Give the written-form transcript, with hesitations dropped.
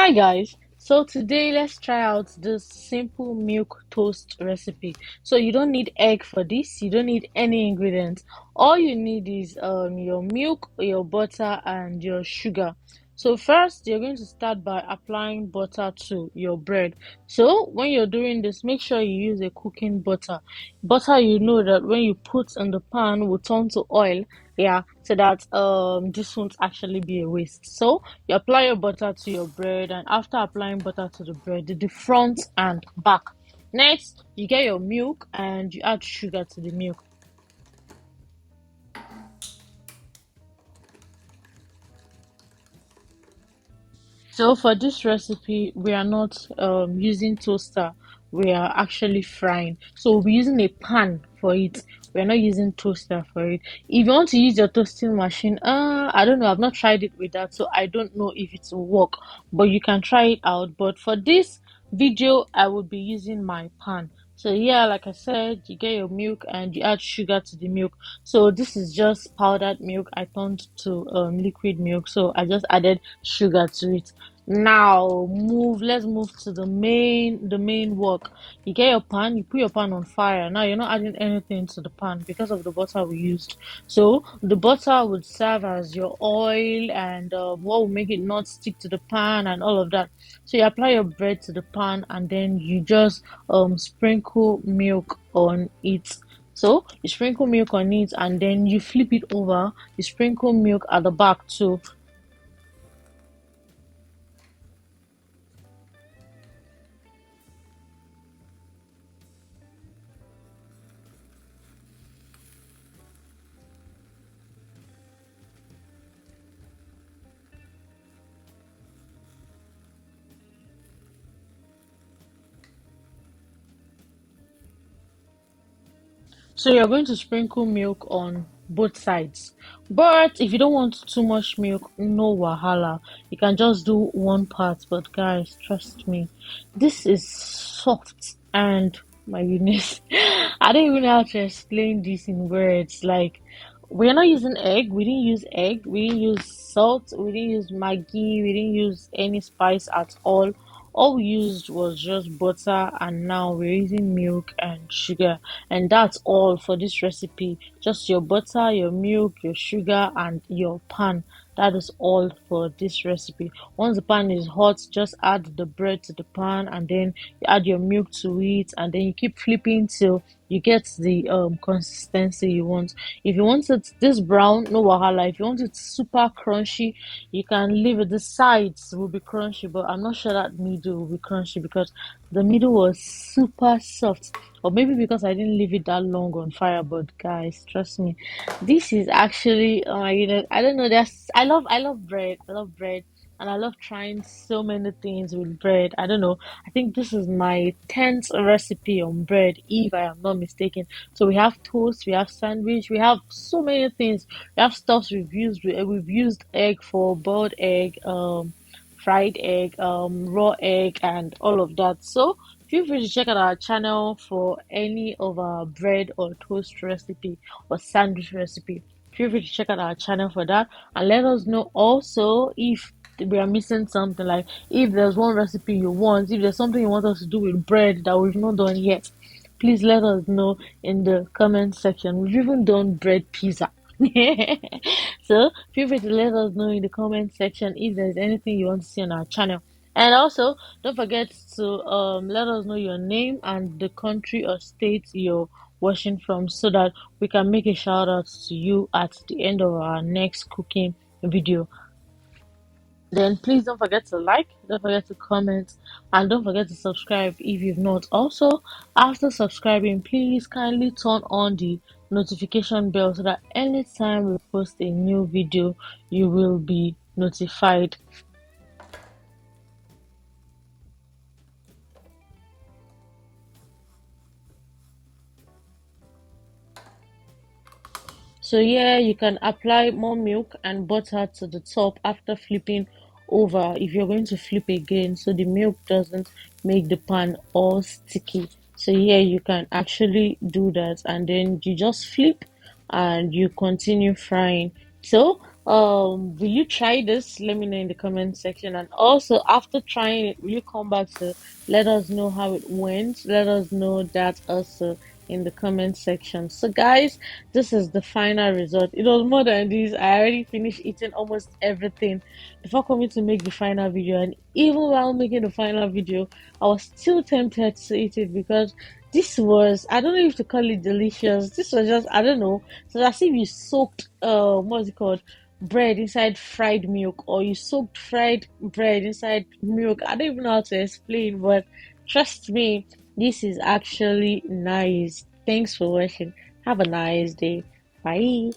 Hi guys, so today let's try out this simple milk toast recipe. So you don't need egg for this, you don't need any ingredients. All you need is your milk, your butter, and your sugar. So first you're going to start by applying butter to your bread. So when you're doing this, make sure you use a cooking butter. Butter you know that when you put in the pan will turn to oil. Yeah, so that this won't actually be a waste. So you apply your butter to your bread, and after applying butter to the bread, the front and back. Next, you get your milk and you add sugar to the milk. So for this recipe, we are not using toaster. We are actually frying. So we'll be using a pan for it. We're not using toaster for it. If you want to use your toasting machine, I don't know. I've not tried it with that, so I don't know if it will work. But you can try it out. But for this video, I will be using my pan. So yeah, like I said, you get your milk and you add sugar to the milk. So this is just powdered milk. I turned to liquid milk, so I just added sugar to it. Now let's move to the main work. You get your pan, you put your pan on fire. Now you're not adding anything to the pan because of the butter we used. So the butter would serve as your oil and what will make it not stick to the pan and all of that. So you apply your bread to the pan and then you just sprinkle milk on it. So you sprinkle milk on it and then you flip it over. You sprinkle milk at the back too. So you're going to sprinkle milk on both sides. But if you don't want too much milk, no wahala. You can just do one part. But guys, trust me, this is soft and my goodness. I don't even know how to explain this in words. Like we're not using egg. We didn't use egg. We didn't use salt. We didn't use Maggi. We didn't use any spice at all we used was just butter, and now we're using milk and sugar, and that's all for this recipe. Just your butter, your milk, your sugar, and your pan. That is all for this recipe. Once the pan is hot, just add the bread to the pan, and then you add your milk to it, and then you keep flipping till you get the consistency you want. If you want it this brown, no wahala. If you want it super crunchy, you can leave it. The sides will be crunchy, but I'm not sure that middle will be crunchy because the middle was super soft. Or maybe because I didn't leave it that long on fire. But guys, trust me, this is actually, oh my goodness, I don't know. I love bread. I love bread. And I love trying so many things with bread. I don't know. I think this is my 10th recipe on bread, if I am not mistaken. So we have toast, we have sandwich, we have so many things. We have stuffs we've used. We've used egg for boiled egg, fried egg, raw egg, and all of that. So feel free to check out our channel for any of our bread or toast recipe or sandwich recipe. Feel free to check out our channel for that and let us know also if we are missing something, like if there's one recipe you want, if there's something you want us to do with bread that we've not done yet, please let us know in the comment section. We've even done bread pizza. So feel free to let us know in the comment section if there's anything you want to see on our channel. And also don't forget to let us know your name and the country or state you're watching from so that we can make a shout out to you at the end of our next cooking video. Then please don't forget to like, don't forget to comment, and don't forget to subscribe if you've not. Also, after subscribing, please kindly turn on the notification bell so that anytime we post a new video, you will be notified. So yeah, you can apply more milk and butter to the top after flipping over if you're going to flip again so the milk doesn't make the pan all sticky. So yeah, you can actually do that and then you just flip and you continue frying. So Will you try this? Let me know in the comment section. And also, after trying it, will you come back to let us know how it went? Let us know that also in the comment section. So, guys, this is the final result. It was more than this. I already finished eating almost everything before coming to make the final video. And even while making the final video, I was still tempted to eat it because this was, I don't know if to call it delicious. This was just, I don't know. So as if you soaked what's it called? Bread inside fried milk, or you soaked fried bread inside milk. I don't even know how to explain, but trust me, this is actually nice. Thanks for watching. Have a nice day. Bye.